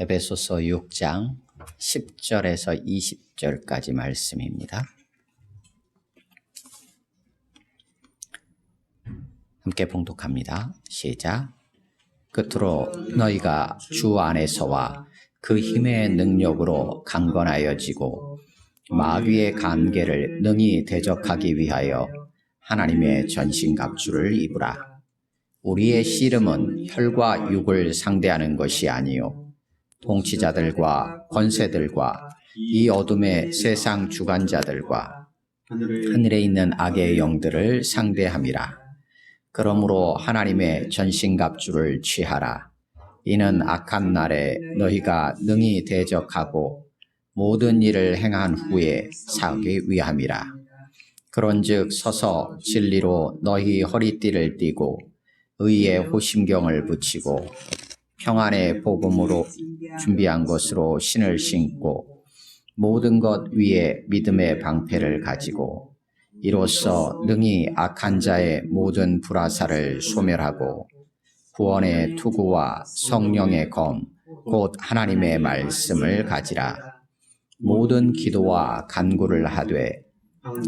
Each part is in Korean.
에베소서 6장 10절에서 20절까지 말씀입니다. 함께 봉독합니다. 시작. 끝으로 너희가 주 안에서와 그 힘의 능력으로 강건하여지고 마귀의 관계를 능히 대적하기 위하여 하나님의 전신갑주를 입으라. 우리의 씨름은 혈과 육을 상대하는 것이 아니요 통치자들과 권세들과 이 어둠의 세상 주관자들과 하늘에 있는 악의 영들을 상대함이라. 그러므로 하나님의 전신갑주를 취하라. 이는 악한 날에 너희가 능히 대적하고 모든 일을 행한 후에 싸우기 위함이라. 그런즉 서서 진리로 너희 허리띠를 띠고 의의 호심경을 붙이고 평안의 복음으로 준비한 것으로 신을 신고 모든 것 위에 믿음의 방패를 가지고 이로써 능히 악한 자의 모든 불화살을 소멸하고 구원의 투구와 성령의 검 곧 하나님의 말씀을 가지라. 모든 기도와 간구를 하되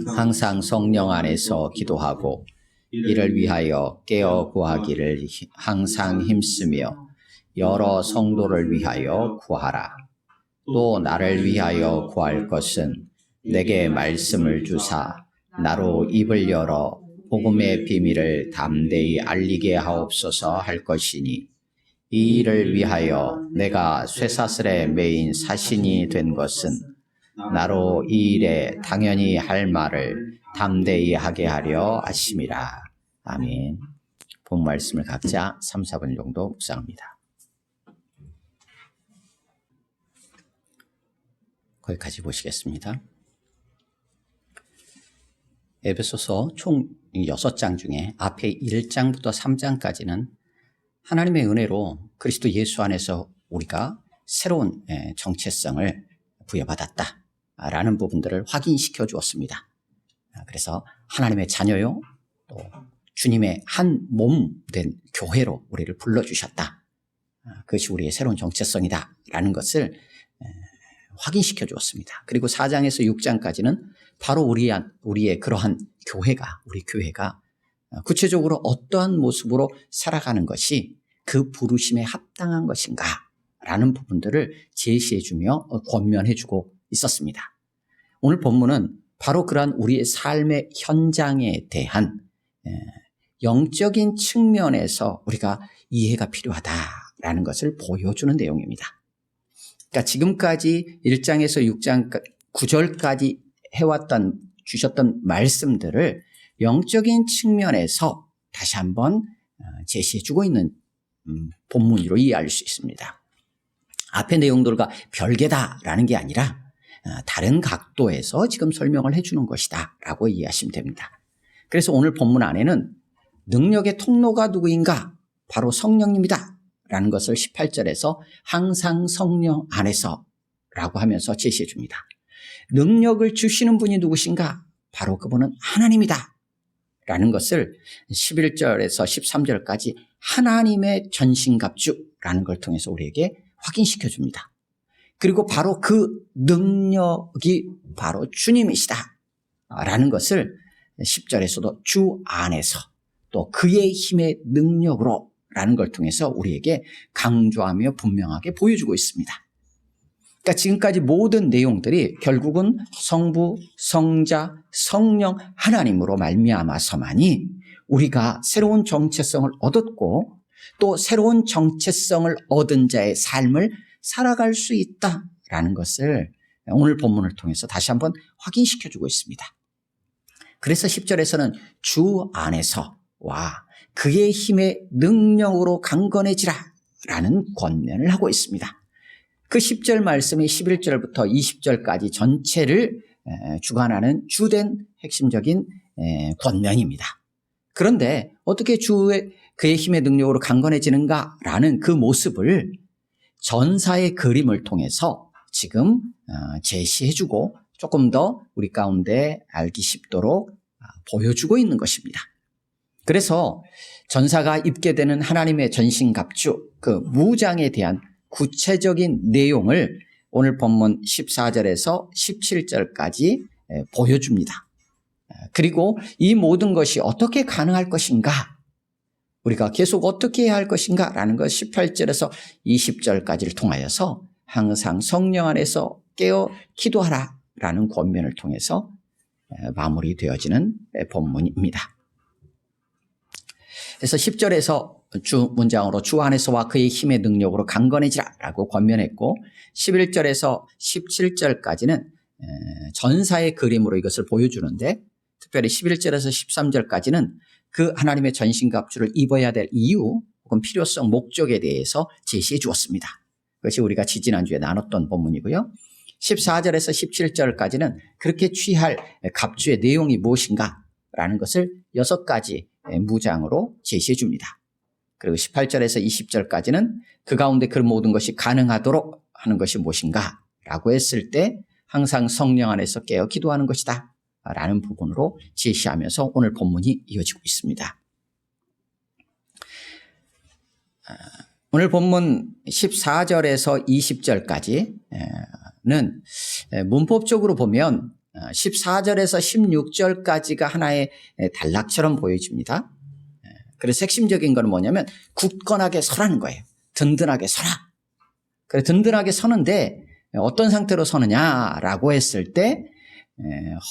항상 성령 안에서 기도하고 이를 위하여 깨어 구하기를 항상 힘쓰며 여러 성도를 위하여 구하라. 또 나를 위하여 구할 것은 내게 말씀을 주사 나로 입을 열어 복음의 비밀을 담대히 알리게 하옵소서 할 것이니 이 일을 위하여 내가 쇠사슬에 매인 사신이 된 것은 나로 이 일에 당연히 할 말을 담대히 하게 하려 하심이라. 아멘. 본 말씀을 각자 3, 4분 정도 묵상합니다. 거기까지 보시겠습니다. 에베소서 총 6장 중에 앞에 1장부터 3장까지는 하나님의 은혜로 그리스도 예수 안에서 우리가 새로운 정체성을 부여받았다라는 부분들을 확인시켜 주었습니다. 그래서 하나님의 자녀요, 또 주님의 한 몸 된 교회로 우리를 불러주셨다. 그것이 우리의 새로운 정체성이다라는 것을 확인시켜 주었습니다. 그리고 4장에서 6장까지는 바로 우리의 그러한 교회가, 우리 교회가 구체적으로 어떠한 모습으로 살아가는 것이 그 부르심에 합당한 것인가 라는 부분들을 제시해 주며 권면해 주고 있었습니다. 오늘 본문은 바로 그러한 우리의 삶의 현장에 대한 영적인 측면에서 우리가 이해가 필요하다라는 것을 보여주는 내용입니다. 그러니까 지금까지 1장에서 6장 9절까지 주셨던 말씀들을 영적인 측면에서 다시 한번 제시해 주고 있는 본문으로 이해할 수 있습니다. 앞의 내용들과 별개다라는 게 아니라 다른 각도에서 지금 설명을 해주는 것이다 라고 이해하시면 됩니다. 그래서 오늘 본문 안에는 능력의 통로가 누구인가? 바로 성령님이다 라는 것을 18절에서 항상 성령 안에서 라고 하면서 제시해 줍니다. 능력을 주시는 분이 누구신가? 바로 그분은 하나님이다 라는 것을 11절에서 13절까지 하나님의 전신갑주라는 걸 통해서 우리에게 확인시켜 줍니다. 그리고 바로 그 능력이 바로 주님이시다 라는 것을 10절에서도 주 안에서 또 그의 힘의 능력으로 라는 걸 통해서 우리에게 강조하며 분명하게 보여주고 있습니다. 그러니까 지금까지 모든 내용들이 결국은 성부, 성자, 성령 하나님으로 말미암아서만이 우리가 새로운 정체성을 얻었고 또 새로운 정체성을 얻은 자의 삶을 살아갈 수 있다라는 것을 오늘 본문을 통해서 다시 한번 확인시켜주고 있습니다. 그래서 10절에서는 주 안에서와 그의 힘의 능력으로 강건해지라 라는 권면을 하고 있습니다. 그 10절 말씀이 11절부터 20절까지 전체를 주관하는 주된 핵심적인 권면입니다. 그런데 어떻게 그의 힘의 능력으로 강건해지는가 라는 그 모습을 전사의 그림을 통해서 지금 제시해주고 조금 더 우리 가운데 알기 쉽도록 보여주고 있는 것입니다. 그래서 전사가 입게 되는 하나님의 전신갑주, 그 무장에 대한 구체적인 내용을 오늘 본문 14절에서 17절까지 보여줍니다. 그리고 이 모든 것이 어떻게 가능할 것인가, 우리가 계속 어떻게 해야 할 것인가 라는 것 18절에서 20절까지를 통하여서 항상 성령 안에서 깨어 기도하라 라는 권면을 통해서 마무리되어지는 본문입니다. 그래서 10절에서 주 문장으로 주 안에서와 그의 힘의 능력으로 강건해지라 라고 권면했고, 11절에서 17절까지는 전사의 그림으로 이것을 보여주는데, 특별히 11절에서 13절까지는 그 하나님의 전신갑주를 입어야 될 이유 혹은 필요성, 목적에 대해서 제시해 주었습니다. 그것이 우리가 지지난주에 나눴던 본문이고요. 14절에서 17절까지는 그렇게 취할 갑주의 내용이 무엇인가 라는 것을 6가지 무장으로 제시해 줍니다. 그리고 18절에서 20절까지는 그 가운데 그 모든 것이 가능하도록 하는 것이 무엇인가 라고 했을 때 항상 성령 안에서 깨어 기도하는 것이다 라는 부분으로 제시하면서 오늘 본문이 이어지고 있습니다. 오늘 본문 14절에서 20절까지는 문법적으로 보면 14절에서 16절까지가 하나의 단락처럼 보여집니다. 그래서 핵심적인 건 뭐냐면 굳건하게 서라는 거예요. 든든하게 서라. 그래, 든든하게 서는데 어떤 상태로 서느냐라고 했을 때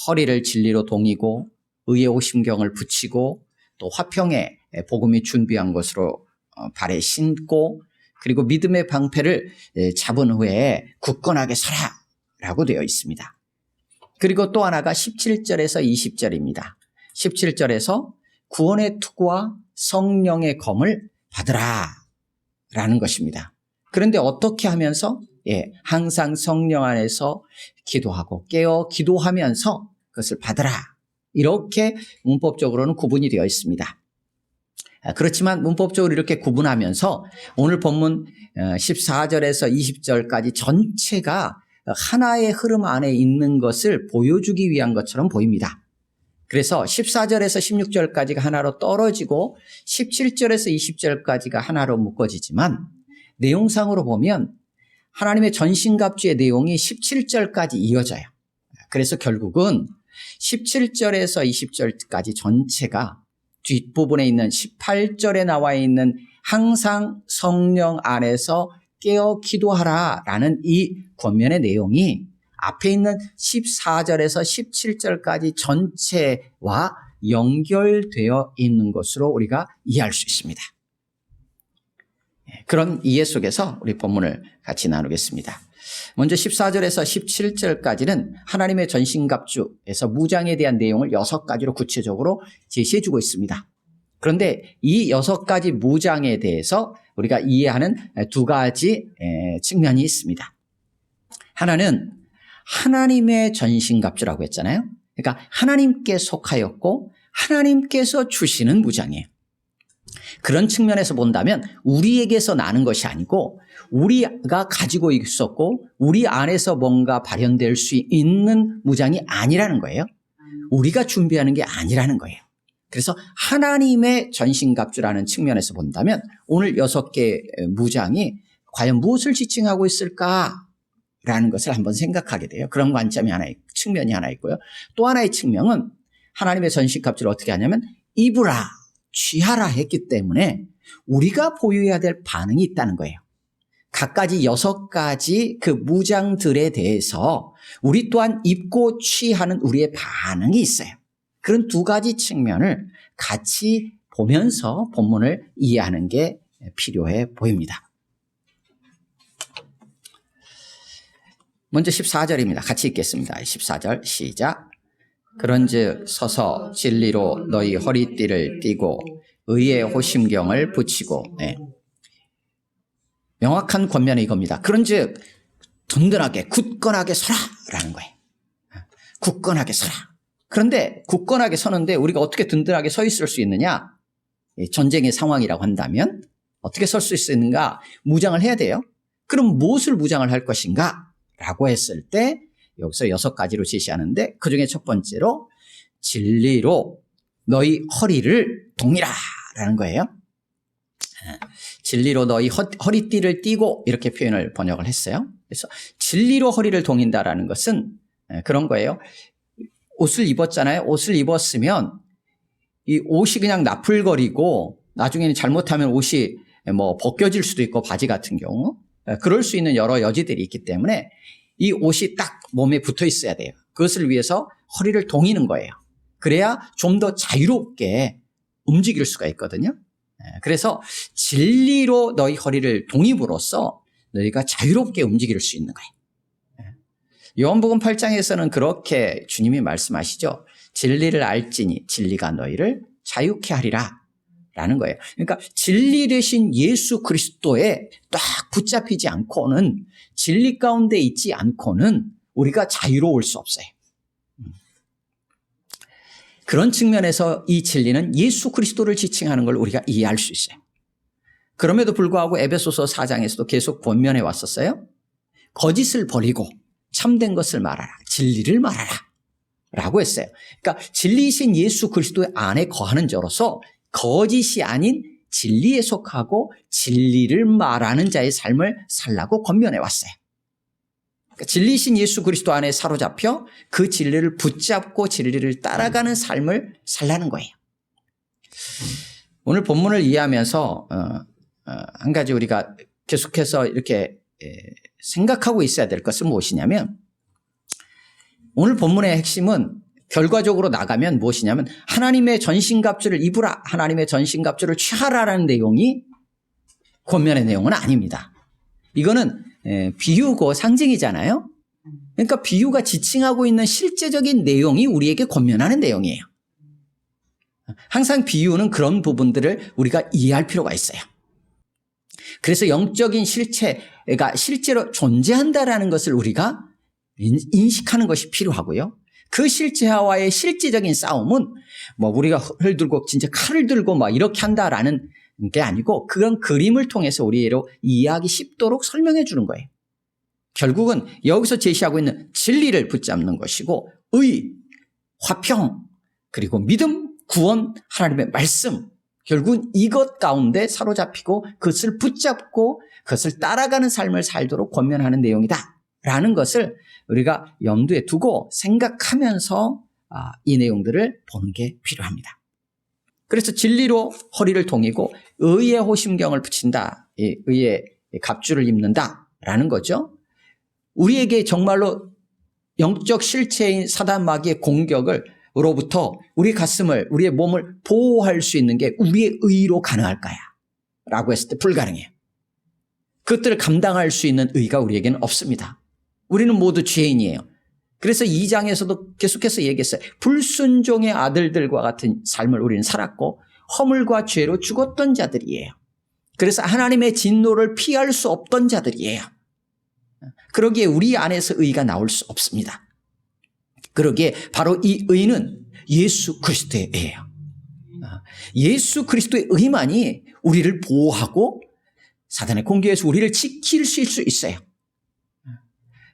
허리를 진리로 동이고 의의 오심경을 붙이고 또 화평에 복음이 준비한 것으로 발에 신고 그리고 믿음의 방패를 잡은 후에 굳건하게 서라라고 되어 있습니다. 그리고 또 하나가 17절에서 20절입니다. 17절에서 구원의 투구와 성령의 검을 받으라 라는 것입니다. 그런데 어떻게 하면서? 항상 성령 안에서 기도하고 깨어 기도하면서 그것을 받으라. 이렇게 문법적으로는 구분이 되어 있습니다. 그렇지만 문법적으로 이렇게 구분하면서 오늘 본문 14절에서 20절까지 전체가 하나의 흐름 안에 있는 것을 보여주기 위한 것처럼 보입니다. 그래서 14절에서 16절까지가 하나로 떨어지고 17절에서 20절까지가 하나로 묶어지지만 내용상으로 보면 하나님의 전신갑주의 내용이 17절까지 이어져요. 그래서 결국은 17절에서 20절까지 전체가 뒷부분에 있는 18절에 나와 있는 항상 성령 안에서 깨어 기도하라 라는 이 권면의 내용이 앞에 있는 14절에서 17절까지 전체와 연결되어 있는 것으로 우리가 이해할 수 있습니다. 그런 이해 속에서 우리 본문을 같이 나누겠습니다. 먼저 14절에서 17절까지는 하나님의 전신갑주에서 무장에 대한 내용을 6가지로 구체적으로 제시해 주고 있습니다. 그런데 이 6가지 무장에 대해서 우리가 이해하는 2가지 측면이 있습니다. 하나는 하나님의 전신갑주라고 했잖아요. 그러니까 하나님께 속하였고 하나님께서 주시는 무장이에요. 그런 측면에서 본다면 우리에게서 나는 것이 아니고 우리가 가지고 있었고 우리 안에서 뭔가 발현될 수 있는 무장이 아니라는 거예요. 우리가 준비하는 게 아니라는 거예요. 그래서 하나님의 전신갑주라는 측면에서 본다면 오늘 6개 무장이 과연 무엇을 지칭하고 있을까라는 것을 한번 생각하게 돼요. 그런 관점이 측면이 하나 있고요. 또 하나의 측면은 하나님의 전신갑주를 어떻게 하냐면 입으라, 취하라 했기 때문에 우리가 보여야 될 반응이 있다는 거예요. 각가지 6가지 그 무장들에 대해서 우리 또한 입고 취하는 우리의 반응이 있어요. 그런 2가지 측면을 같이 보면서 본문을 이해하는 게 필요해 보입니다. 먼저 14절입니다. 같이 읽겠습니다. 14절 시작. 그런즉 서서 진리로 너희 허리띠를 띠고 의의 호심경을 붙이고. 명확한 권면이 이겁니다. 그런즉 든든하게 굳건하게 서라라는 거예요. 굳건하게 서라. 그런데 굳건하게 서는데 우리가 어떻게 든든하게 서 있을 수 있느냐? 전쟁의 상황이라고 한다면 어떻게 설 수 있는가? 무장을 해야 돼요. 그럼 무엇을 무장을 할 것인가? 라고 했을 때 여기서 6가지로 제시하는데 그중에 첫 번째로 진리로 너희 허리를 동이라 라는 거예요. 진리로 너희 허리띠를 띠고 이렇게 표현을 번역을 했어요. 그래서 진리로 허리를 동인다라는 것은 그런 거예요. 옷을 입었잖아요. 옷을 입었으면 이 옷이 그냥 나풀거리고 나중에는 잘못하면 옷이 뭐 벗겨질 수도 있고 바지 같은 경우 그럴 수 있는 여러 여지들이 있기 때문에 이 옷이 딱 몸에 붙어 있어야 돼요. 그것을 위해서 허리를 동이는 거예요. 그래야 좀 더 자유롭게 움직일 수가 있거든요. 그래서 진리로 너희 허리를 동임으로써 너희가 자유롭게 움직일 수 있는 거예요. 요한복음 8장에서는 그렇게 주님이 말씀하시죠. 진리를 알지니 진리가 너희를 자유케 하리라 라는 거예요. 그러니까 진리 되신 예수 그리스도에 딱 붙잡히지 않고는 진리 가운데 있지 않고는 우리가 자유로울 수 없어요. 그런 측면에서 이 진리는 예수 그리스도를 지칭하는 걸 우리가 이해할 수 있어요. 그럼에도 불구하고 에베소서 4장에서도 계속 권면해 왔었어요. 거짓을 버리고 참된 것을 말하라. 진리를 말하라. 라고 했어요. 그러니까 진리이신 예수 그리스도 안에 거하는 자로서 거짓이 아닌 진리에 속하고 진리를 말하는 자의 삶을 살라고 권면해 왔어요. 그러니까 진리이신 예수 그리스도 안에 사로잡혀 그 진리를 붙잡고 진리를 따라가는 삶을 살라는 거예요. 오늘 본문을 이해하면서 한 가지 우리가 계속해서 이렇게 생각하고 있어야 될 것은 무엇이냐면 오늘 본문의 핵심은 결과적으로 나가면 무엇이냐면 하나님의 전신갑주를 입으라, 하나님의 전신갑주를 취하라라는 내용이 권면의 내용은 아닙니다. 이거는 비유고 상징이잖아요. 그러니까 비유가 지칭하고 있는 실제적인 내용이 우리에게 권면하는 내용이에요. 항상 비유는 그런 부분들을 우리가 이해할 필요가 있어요. 그래서 영적인 실체가 실제로 존재한다라는 것을 우리가 인식하는 것이 필요하고요. 그 실체와의 실제적인 싸움은 뭐 우리가 활을 들고 진짜 칼을 들고 막 이렇게 한다라는 게 아니고 그런 그림을 통해서 우리로 이해하기 쉽도록 설명해 주는 거예요. 결국은 여기서 제시하고 있는 진리를 붙잡는 것이고 의, 화평, 그리고 믿음, 구원, 하나님의 말씀 결국은 이것 가운데 사로잡히고 그것을 붙잡고 그것을 따라가는 삶을 살도록 권면하는 내용이다라는 것을 우리가 염두에 두고 생각하면서 이 내용들을 보는 게 필요합니다. 그래서 진리로 허리를 동이고 의의 호심경을 붙인다. 의의 갑주를 입는다라는 거죠. 우리에게 정말로 영적 실체인 사단 마귀의 공격으로부터 우리 가슴을, 우리의 몸을 보호할 수 있는 게 우리의 의로 가능할까요? 라고 했을 때 불가능해요. 그것들을 감당할 수 있는 의가 우리에게는 없습니다. 우리는 모두 죄인이에요. 그래서 2장에서도 계속해서 얘기했어요. 불순종의 아들들과 같은 삶을 우리는 살았고 허물과 죄로 죽었던 자들이에요. 그래서 하나님의 진노를 피할 수 없던 자들이에요. 그러기에 우리 안에서 의가 나올 수 없습니다. 그러기에 바로 이 의는 예수 그리스도의 의예요. 예수 그리스도의 의만이 우리를 보호하고 사단의 공격에서 우리를 지킬 수 있어요.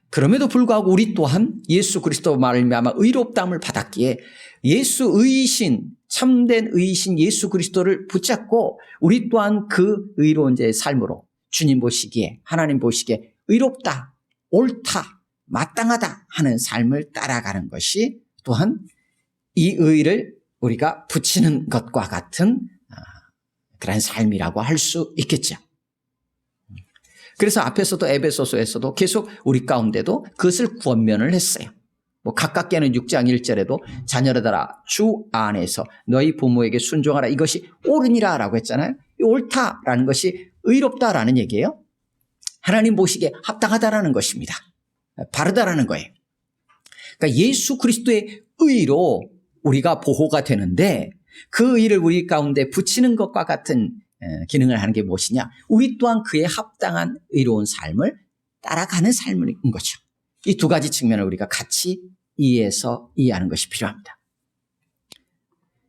그럼에도 불구하고 우리 또한 예수 그리스도 말미암아 의롭다함을 받았기에 예수 의이신 참된 의이신 예수 그리스도를 붙잡고 우리 또한 그 의로운 자의 삶으로 주님 보시기에 하나님 보시기에 의롭다, 옳다, 마땅하다 하는 삶을 따라가는 것이 또한 이 의를 우리가 붙이는 것과 같은 그런 삶이라고 할 수 있겠죠. 그래서 앞에서도 에베소서에서도 계속 우리 가운데도 그것을 권면을 했어요. 뭐 가깝게는 6장 1절에도 자녀들아 주 안에서 너희 부모에게 순종하라 이것이 옳으니라 라고 했잖아요. 이 옳다라는 것이 의롭다라는 얘기예요. 하나님 보시기에 합당하다라는 것입니다. 바르다라는 거예요. 그러니까 예수 그리스도의 의로 우리가 보호가 되는데 그 의를 우리 가운데 붙이는 것과 같은 기능을 하는 게 무엇이냐? 우리 또한 그에 합당한 의로운 삶을 따라가는 삶인 거죠. 이 두 가지 측면을 우리가 같이 이해하는 것이 필요합니다.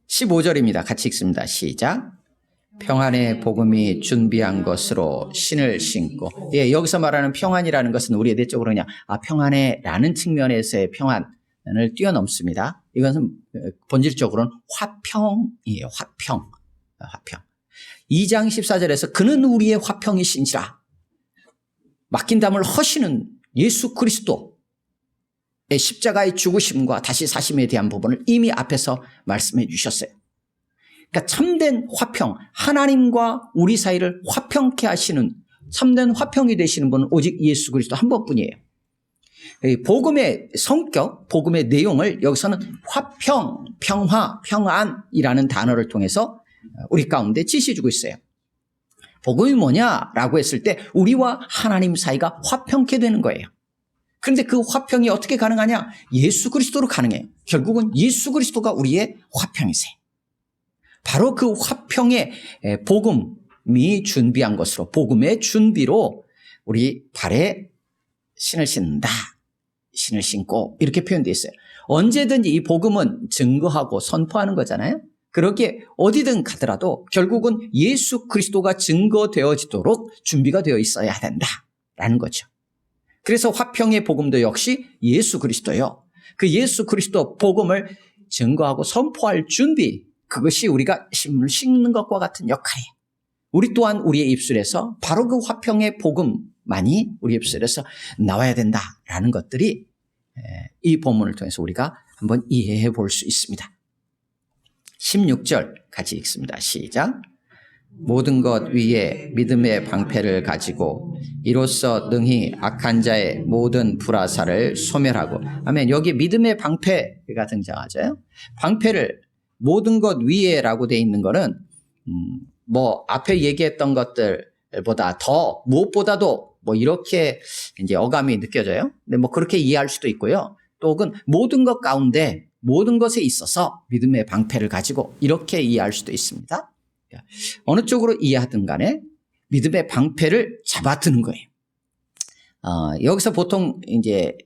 15절입니다. 같이 읽습니다. 시작. 평안의 복음이 준비한 것으로 신을 신고. 예, 여기서 말하는 평안이라는 것은 우리의 내적으로 그냥 평안해라는 측면에서의 평안을 뛰어넘습니다. 이것은 본질적으로는 화평이에요. 화평. 2장 14절에서 그는 우리의 화평이신지라 맡긴 담을 허시는 예수 그리스도의 십자가의 죽으심과 다시 사심에 대한 부분을 이미 앞에서 말씀해 주셨어요. 그러니까 참된 화평, 하나님과 우리 사이를 화평케 하시는 참된 화평이 되시는 분은 오직 예수 그리스도 한 번뿐이에요. 복음의 성격, 복음의 내용을 여기서는 화평, 평화, 평안이라는 단어를 통해서 우리 가운데 지시해주고 있어요. 복음이 뭐냐라고 했을 때 우리와 하나님 사이가 화평케 되는 거예요. 그런데 그 화평이 어떻게 가능하냐? 예수 그리스도로 가능해요. 결국은 예수 그리스도가 우리의 화평이세요. 바로 그 화평의 복음이 준비한 것으로, 복음의 준비로 우리 발에 신을 신는다. 신을 신고 이렇게 표현되어 있어요. 언제든지 이 복음은 증거하고 선포하는 거잖아요. 그렇게 어디든 가더라도 결국은 예수 그리스도가 증거되어지도록 준비가 되어 있어야 된다라는 거죠. 그래서 화평의 복음도 역시 예수 그리스도요. 그 예수 그리스도 복음을 증거하고 선포할 준비, 그것이 우리가 신문을 씹는 것과 같은 역할이에요. 우리 또한 우리의 입술에서 바로 그 화평의 복음만이 우리 입술에서 나와야 된다라는 것들이 이 본문을 통해서 우리가 한번 이해해 볼 수 있습니다. 16절 같이 읽습니다. 시작. 모든 것 위에 믿음의 방패를 가지고 이로써 능히 악한 자의 모든 불화살을 소멸하고. 아멘. 여기 믿음의 방패가 등장하죠. 방패를 모든 것 위에라고 되어 있는 거는 뭐 앞에 얘기했던 것들보다 더 무엇보다도 뭐 이렇게 이제 어감이 느껴져요. 근데 뭐 그렇게 이해할 수도 있고요. 또 혹은 모든 것 가운데 모든 것에 있어서 믿음의 방패를 가지고 이렇게 이해할 수도 있습니다. 어느 쪽으로 이해하든 간에 믿음의 방패를 잡아드는 거예요. 여기서 보통 이제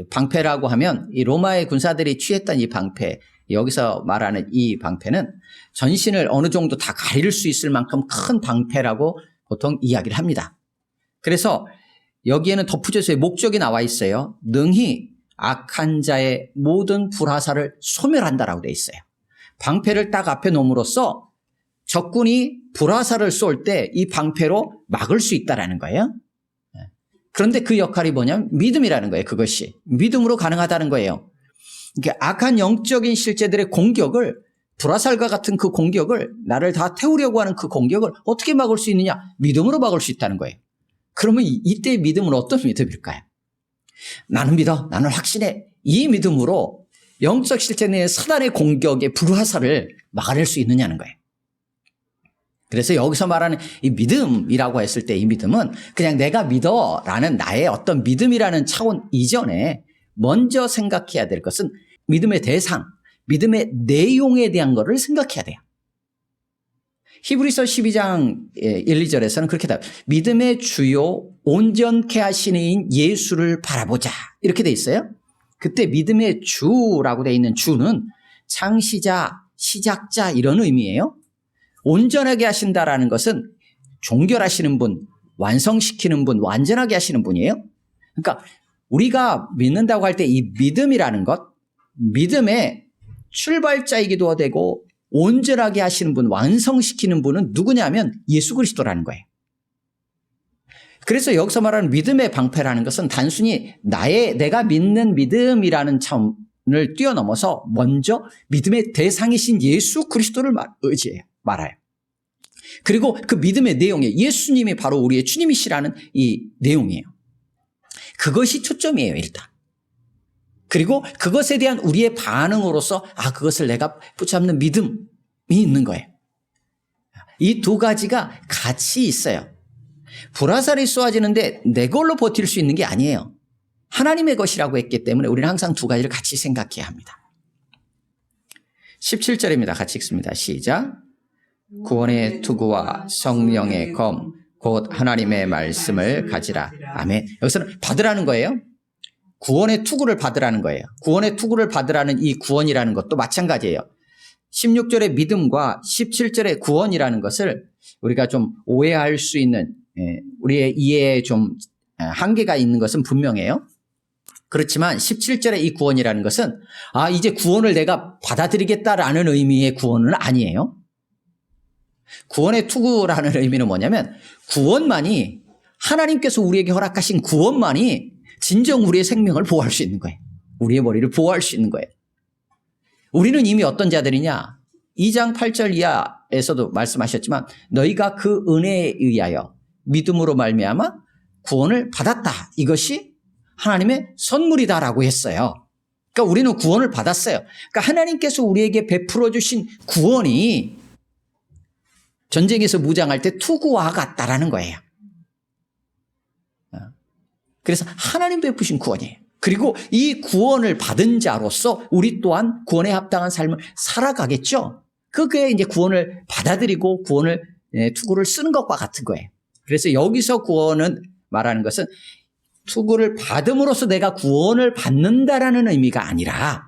방패라고 하면 이 로마의 군사들이 취했던 이 방패, 여기서 말하는 이 방패는 전신을 어느 정도 다 가릴 수 있을 만큼 큰 방패라고 보통 이야기를 합니다. 그래서 여기에는 덧붙여서의 목적이 나와 있어요. 능히 악한 자의 모든 불화살을 소멸한다라고 되어 있어요. 방패를 딱 앞에 놓음으로써 적군이 불화살을 쏠 때 이 방패로 막을 수 있다라는 거예요. 그런데 그 역할이 뭐냐면 믿음이라는 거예요. 그것이 믿음으로 가능하다는 거예요. 그러니까 악한 영적인 실제들의 공격을, 불화살과 같은 그 공격을, 나를 다 태우려고 하는 그 공격을 어떻게 막을 수 있느냐? 믿음으로 막을 수 있다는 거예요. 그러면 이때의 믿음은 어떤 믿음일까요? 나는 믿어, 나는 확신해. 이 믿음으로 영적 실제 내의 사단의 공격의 불화살을 막아낼 수 있느냐는 거예요. 그래서 여기서 말하는 이 믿음이라고 했을 때 이 믿음은 그냥 내가 믿어라는 나의 어떤 믿음이라는 차원 이전에 먼저 생각해야 될 것은 믿음의 대상, 믿음의 내용에 대한 것을 생각해야 돼요. 히브리서 12장 1, 2절에서는 그렇게 답해요. 믿음의 주요 온전케 하시는 이인 예수를 바라보자. 이렇게 돼 있어요. 그때 믿음의 주라고 돼 있는 주는 창시자, 시작자 이런 의미예요. 온전하게 하신다라는 것은 종결하시는 분, 완성시키는 분, 완전하게 하시는 분이에요. 그러니까 우리가 믿는다고 할 때 이 믿음이라는 것, 믿음의 출발자이기도 되고 온전하게 하시는 분, 완성시키는 분은 누구냐면 예수 그리스도라는 거예요. 그래서 여기서 말하는 믿음의 방패라는 것은 단순히 내가 믿는 믿음이라는 차원을 뛰어넘어서 먼저 믿음의 대상이신 예수 그리스도를 의지해요. 말아요. 그리고 그 믿음의 내용에 예수님이 바로 우리의 주님이시라는 이 내용이에요. 그것이 초점이에요, 일단. 그리고 그것에 대한 우리의 반응으로서 그것을 내가 붙잡는 믿음이 있는 거예요. 이 두 가지가 같이 있어요. 불화살이 쏘아지는데 내 걸로 버틸 수 있는 게 아니에요. 하나님의 것이라고 했기 때문에 우리는 항상 두 가지를 같이 생각해야 합니다. 17절입니다. 같이 읽습니다. 시작. 구원의 투구와 성령의 검 곧 하나님의 말씀을 가지라. 아멘. 여기서는 받으라는 거예요. 구원의 투구를 받으라는 거예요. 구원의 투구를 받으라는 이 구원이라는 것도 마찬가지예요. 16절의 믿음과 17절의 구원이라는 것을 우리가 좀 오해할 수 있는, 우리의 이해에 좀 한계가 있는 것은 분명해요. 그렇지만 17절의 이 구원이라는 것은 이제 구원을 내가 받아들이겠다라는 의미의 구원은 아니에요. 구원의 투구라는 의미는 뭐냐면 구원만이 하나님께서 우리에게 허락하신 구원만이 진정 우리의 생명을 보호할 수 있는 거예요. 우리의 머리를 보호할 수 있는 거예요. 우리는 이미 어떤 자들이냐? 2장 8절 이하에서도 말씀하셨지만 너희가 그 은혜에 의하여 믿음으로 말미암아 구원을 받았다. 이것이 하나님의 선물이다라고 했어요. 그러니까 우리는 구원을 받았어요. 그러니까 하나님께서 우리에게 베풀어 주신 구원이 전쟁에서 무장할 때 투구와 같다라는 거예요. 그래서 하나님 베푸신 구원이에요. 그리고 이 구원을 받은 자로서 우리 또한 구원에 합당한 삶을 살아가겠죠. 그게 이제 구원을 받아들이고 구원을 투구를 쓰는 것과 같은 거예요. 그래서 여기서 구원은 말하는 것은 투구를 받음으로써 내가 구원을 받는다라는 의미가 아니라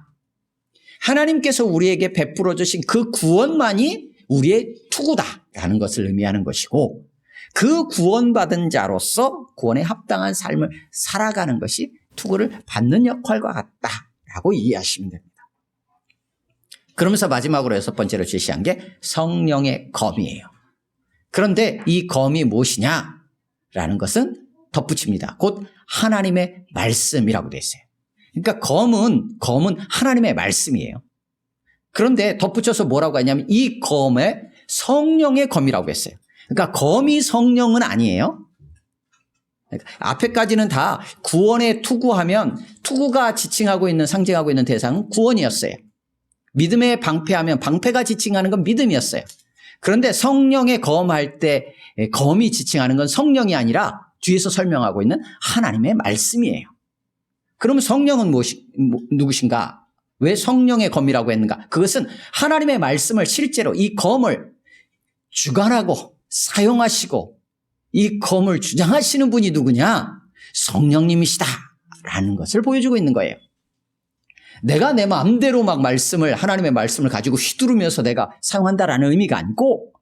하나님께서 우리에게 베풀어 주신 그 구원만이 우리의 투구다라는 것을 의미하는 것이고 그 구원받은 자로서 구원에 합당한 삶을 살아가는 것이 투구를 받는 역할과 같다라고 이해하시면 됩니다. 그러면서 마지막으로 6번째로 제시한 게 성령의 검이에요. 그런데 이 검이 무엇이냐라는 것은 덧붙입니다. 곧 하나님의 말씀이라고 되어 있어요. 그러니까 검은 하나님의 말씀이에요. 그런데 덧붙여서 뭐라고 하냐면 이 검에 성령의 검이라고 했어요. 그러니까 검이 성령은 아니에요. 그러니까 앞에까지는 다 구원에 투구하면 투구가 지칭하고 있는 상징하고 있는 대상은 구원이었어요. 믿음에 방패하면 방패가 지칭하는 건 믿음이었어요. 그런데 성령의 검할 때 검이 지칭하는 건 성령이 아니라 뒤에서 설명하고 있는 하나님의 말씀이에요. 그러면 성령은 누구신가? 왜 성령의 검이라고 했는가? 그것은 하나님의 말씀을 실제로 이 검을 주관하고 사용하시고 이 검을 주장하시는 분이 누구냐? 성령님이시다라는 것을 보여주고 있는 거예요. 내가 내 마음대로 막 하나님의 말씀을 가지고 휘두르면서 내가 사용한다라는 의미가 아니고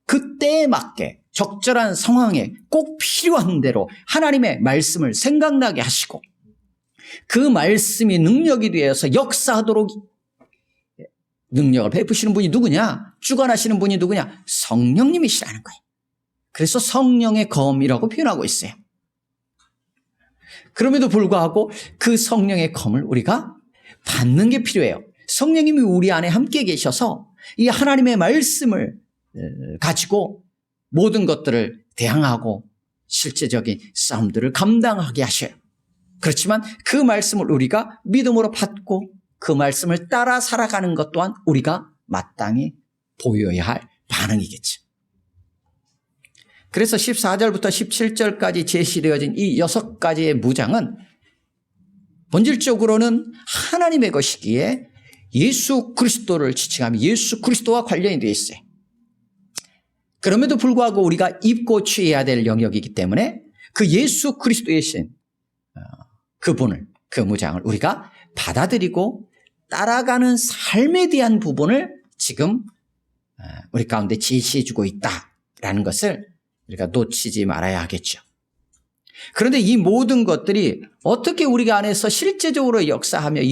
그때에 맞게 적절한 상황에 꼭 필요한 대로 하나님의 말씀을 생각나게 하시고 그 말씀이 능력이 되어서 역사하도록 능력을 베푸시는 분이 누구냐? 주관하시는 분이 누구냐? 성령님이시라는 거예요. 그래서 성령의 검이라고 표현하고 있어요. 그럼에도 불구하고 그 성령의 검을 우리가 받는 게 필요해요. 성령님이 우리 안에 함께 계셔서 이 하나님의 말씀을 가지고 모든 것들을 대항하고 실제적인 싸움들을 감당하게 하셔요. 그렇지만 그 말씀을 우리가 믿음으로 받고 그 말씀을 따라 살아가는 것 또한 우리가 마땅히 보여야 할 반응이겠죠. 그래서 14절부터 17절까지 제시되어진 이 6가지의 무장은 본질적으로는 하나님의 것이기에 예수 그리스도를 지칭하며 예수 그리스도와 관련이 되어 있어요. 그럼에도 불구하고 우리가 입고 취해야 될 영역이기 때문에 그 예수 그리스도의 신 그분을 그 무장을 우리가 받아들이고 따라가는 삶에 대한 부분을 지금 우리 가운데 제시해 주고 있다라는 것을 우리가 놓치지 말아야 하겠죠. 그런데 이 모든 것들이 어떻게 우리가 안에서 실제적으로 역사하며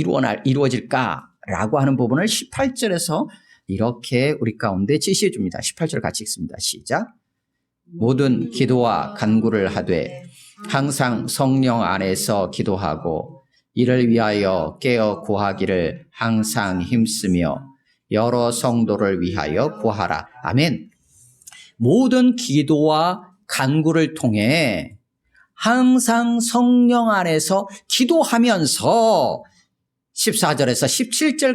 이루어질까라고 하는 부분을 18절에서 이렇게 우리 가운데 제시해 줍니다. 18절 같이 읽습니다. 시작. 모든 기도와 간구를 하되 항상 성령 안에서 기도하고 이를 위하여 깨어 구하기를 항상 힘쓰며 여러 성도를 위하여 구하라. 아멘. 모든 기도와 간구를 통해 항상 성령 안에서 기도하면서 14절에서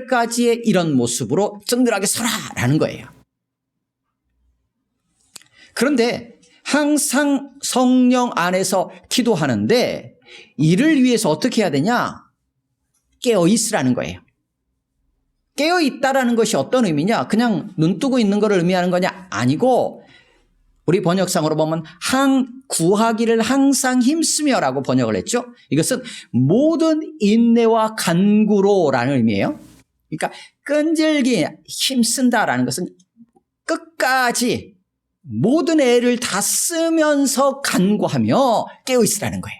17절까지의 이런 모습으로 든든하게 서라라는 거예요. 그런데 항상 성령 안에서 기도하는데 이를 위해서 어떻게 해야 되냐? 깨어 있으라는 거예요. 깨어 있다라는 것이 어떤 의미냐? 그냥 눈 뜨고 있는 것을 의미하는 거냐? 아니고 우리 번역상으로 보면 구하기를 항상 힘쓰며라고 번역을 했죠. 이것은 모든 인내와 간구로라는 의미예요. 그러니까 끈질기 힘쓴다라는 것은 끝까지 모든 애를 다 쓰면서 간구하며 깨어있으라는 거예요.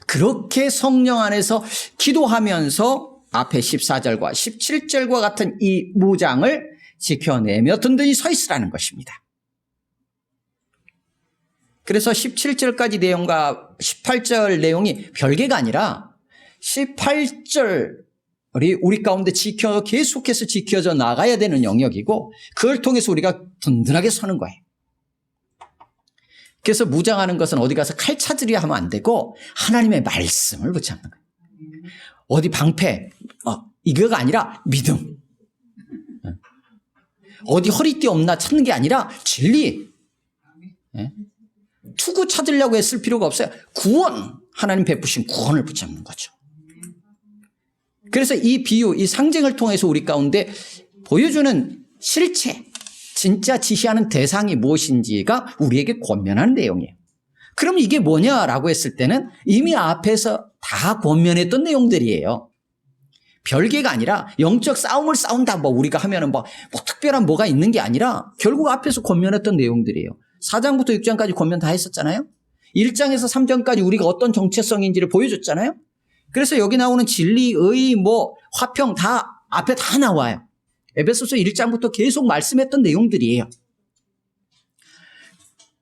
그렇게 성령 안에서 기도하면서 앞에 14절과 17절과 같은 이 무장을 지켜내며 든든히 서 있으라는 것입니다. 그래서 17절까지 내용과 18절 내용이 별개가 아니라 18절이 우리 가운데 계속해서 지켜져 나가야 되는 영역이고 그걸 통해서 우리가 든든하게 서는 거예요. 그래서 무장하는 것은 어디 가서 칼 찾으려 하면 안 되고 하나님의 말씀을 붙잡는 거예요. 어디 방패 이거가 아니라 믿음. 어디 허리띠 없나 찾는 게 아니라 진리. 투구 찾으려고 했을 필요가 없어요. 구원, 하나님 베푸신 구원을 붙잡는 거죠. 그래서 이 비유, 이 상징을 통해서 우리 가운데 보여주는 실체, 진짜 지시하는 대상이 무엇인지가 우리에게 권면하는 내용이에요. 그럼 이게 뭐냐라고 했을 때는 이미 앞에서 다 권면했던 내용들이에요. 별개가 아니라 영적 싸움을 싸운다 우리가 하면은 특별한 뭐가 있는 게 아니라 결국 앞에서 권면했던 내용들이에요. 4장부터 6장까지 권면 다 했었잖아요. 1장에서 3장까지 우리가 어떤 정체성인지를 보여줬잖아요. 그래서 여기 나오는 진리, 의, 화평 다 앞에 다 나와요. 에베소서 1장부터 계속 말씀했던 내용들이에요.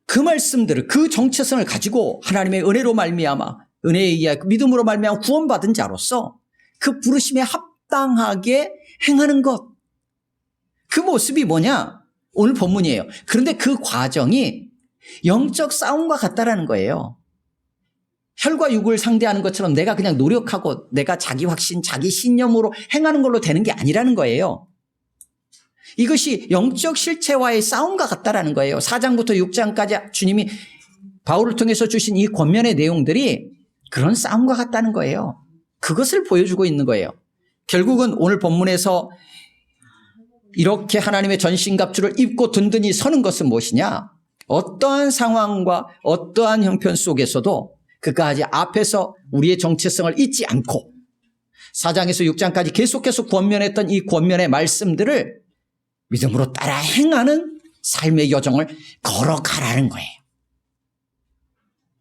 그 말씀들을, 그 정체성을 가지고 하나님의 은혜로 말미암아, 은혜에 의해 믿음으로 말미암아 구원받은 자로서 그 부르심에 합당하게 행하는 것. 그 모습이 뭐냐? 오늘 본문이에요. 그런데 그 과정이 영적 싸움과 같다라는 거예요. 혈과 육을 상대하는 것처럼 내가 그냥 노력하고 내가 자기 확신, 자기 신념으로 행하는 걸로 되는 게 아니라는 거예요. 이것이 영적 실체와의 싸움과 같다라는 거예요. 4장부터 6장까지 주님이 바울을 통해서 주신 이 권면의 내용들이 그런 싸움과 같다는 거예요. 그것을 보여주고 있는 거예요. 결국은 오늘 본문에서 이렇게 하나님의 전신갑주를 입고 든든히 서는 것은 무엇이냐? 어떠한 상황과 어떠한 형편 속에서도 그까지 앞에서 우리의 정체성을 잊지 않고 4장에서 6장까지 계속해서 권면했던 이 권면의 말씀들을 믿음으로 따라 행하는 삶의 여정을 걸어가라는 거예요.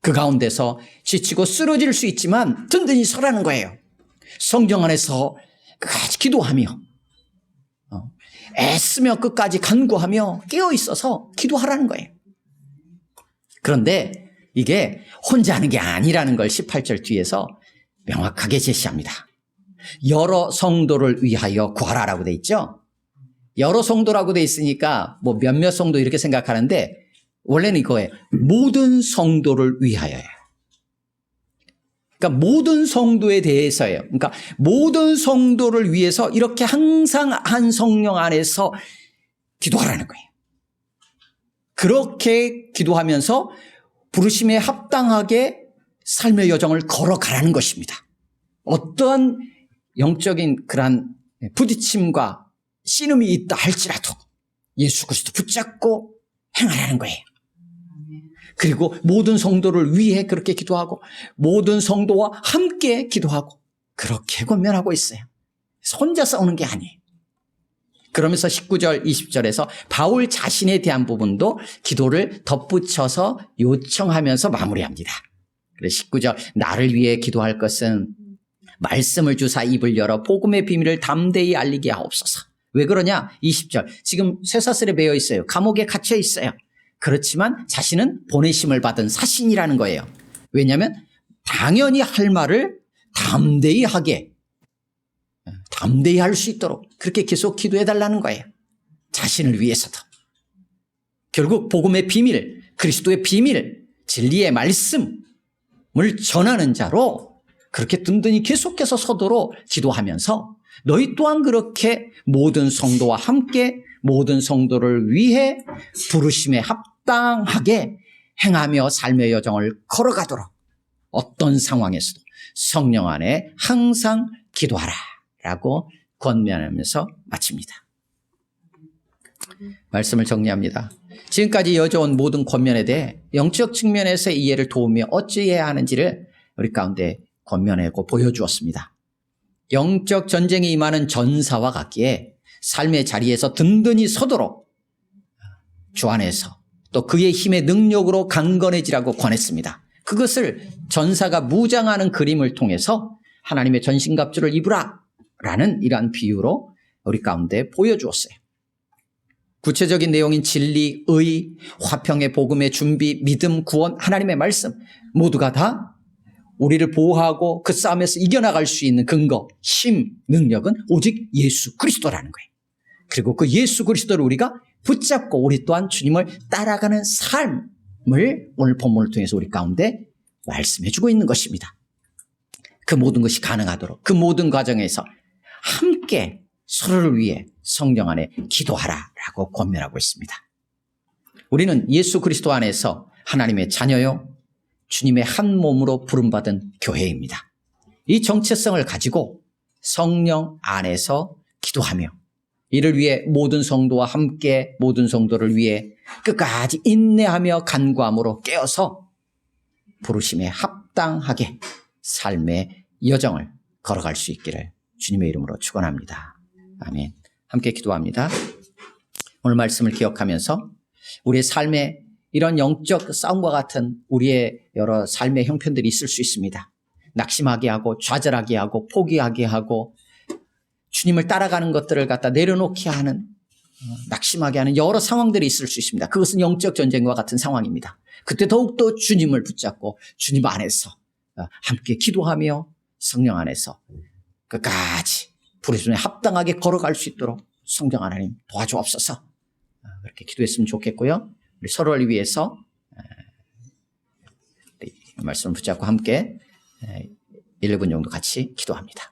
그 가운데서 지치고 쓰러질 수 있지만 든든히 서라는 거예요. 성경 안에서 끝까지 기도하며 애쓰며 끝까지 간구하며 깨어있어서 기도하라는 거예요. 그런데 이게 혼자 하는 게 아니라는 걸 18절 뒤에서 명확하게 제시합니다. 여러 성도를 위하여 구하라라고 돼 있죠. 여러 성도라고 돼 있으니까 몇몇 성도 이렇게 생각하는데 원래는 이거예요. 모든 성도를 위하여요. 그러니까 모든 성도에 대해서예요. 그러니까 모든 성도를 위해서 이렇게 항상 한 성령 안에서 기도하라는 거예요. 그렇게 기도하면서 부르심에 합당하게 삶의 여정을 걸어가라는 것입니다. 어떠한 영적인 그러한 부딪힘과 씨름이 있다 할지라도 예수 그리스도 붙잡고 행하라는 거예요. 그리고 모든 성도를 위해 그렇게 기도하고 모든 성도와 함께 기도하고 그렇게 권면하고 있어요. 혼자 싸우는 게 아니에요. 그러면서 19절, 20절에서 바울 자신에 대한 부분도 기도를 덧붙여서 요청하면서 마무리합니다. 그래서 19절, 나를 위해 기도할 것은 말씀을 주사 입을 열어 복음의 비밀을 담대히 알리게 하옵소서. 왜 그러냐? 20절, 지금 쇠사슬에 매여 있어요. 감옥에 갇혀 있어요. 그렇지만 자신은 보내심을 받은 사신이라는 거예요. 왜냐하면 당연히 할 말을 담대히 할 수 있도록 그렇게 계속 기도해달라는 거예요. 자신을 위해서도. 결국 복음의 비밀, 그리스도의 비밀, 진리의 말씀을 전하는 자로 그렇게 든든히 계속해서 서도록 기도하면서 너희 또한 그렇게 모든 성도와 함께 모든 성도를 위해 부르심에 합당하게 행하며 삶의 여정을 걸어가도록 어떤 상황에서도 성령 안에 항상 기도하라 라고 권면하면서 마칩니다. 말씀을 정리합니다. 지금까지 이어져온 모든 권면에 대해 영적 측면에서 이해를 도우며 어찌해야 하는지를 우리 가운데 권면하고 보여주었습니다. 영적 전쟁이 임하는 전사와 같기에 삶의 자리에서 든든히 서도록 주 안에서 또 그의 힘의 능력으로 강건해지라고 권했습니다. 그것을 전사가 무장하는 그림을 통해서 하나님의 전신갑주를 입으라 라는 이러한 비유로 우리 가운데 보여주었어요. 구체적인 내용인 진리, 의, 화평의 복음의 준비, 믿음, 구원, 하나님의 말씀 모두가 다 우리를 보호하고 그 싸움에서 이겨나갈 수 있는 근거, 힘, 능력은 오직 예수 그리스도라는 거예요. 그리고 그 예수 그리스도를 우리가 붙잡고 우리 또한 주님을 따라가는 삶을 오늘 본문을 통해서 우리 가운데 말씀해 주고 있는 것입니다. 그 모든 것이 가능하도록 그 모든 과정에서 함께 서로를 위해 성령 안에 기도하라라고 권면하고 있습니다. 우리는 예수 그리스도 안에서 하나님의 자녀요, 주님의 한 몸으로 부름받은 교회입니다. 이 정체성을 가지고 성령 안에서 기도하며 이를 위해 모든 성도와 함께 모든 성도를 위해 끝까지 인내하며 간구함으로 깨어서 부르심에 합당하게 삶의 여정을 걸어갈 수 있기를 주님의 이름으로 축원합니다. 아멘. 함께 기도합니다. 오늘 말씀을 기억하면서 우리의 삶에 이런 영적 싸움과 같은 우리의 여러 삶의 형편들이 있을 수 있습니다. 낙심하게 하고 좌절하게 하고 포기하게 하고 주님을 따라가는 것들을 갖다 내려놓게 하는 낙심하게 하는 여러 상황들이 있을 수 있습니다. 그것은 영적 전쟁과 같은 상황입니다. 그때 더욱더 주님을 붙잡고 주님 안에서 함께 기도하며 성령 안에서 끝까지 부르심에 합당하게 걸어갈 수 있도록 성령 하나님 도와주옵소서. 그렇게 기도했으면 좋겠고요. 우리 서로를 위해서 말씀을 붙잡고 함께 1분 정도 같이 기도합니다.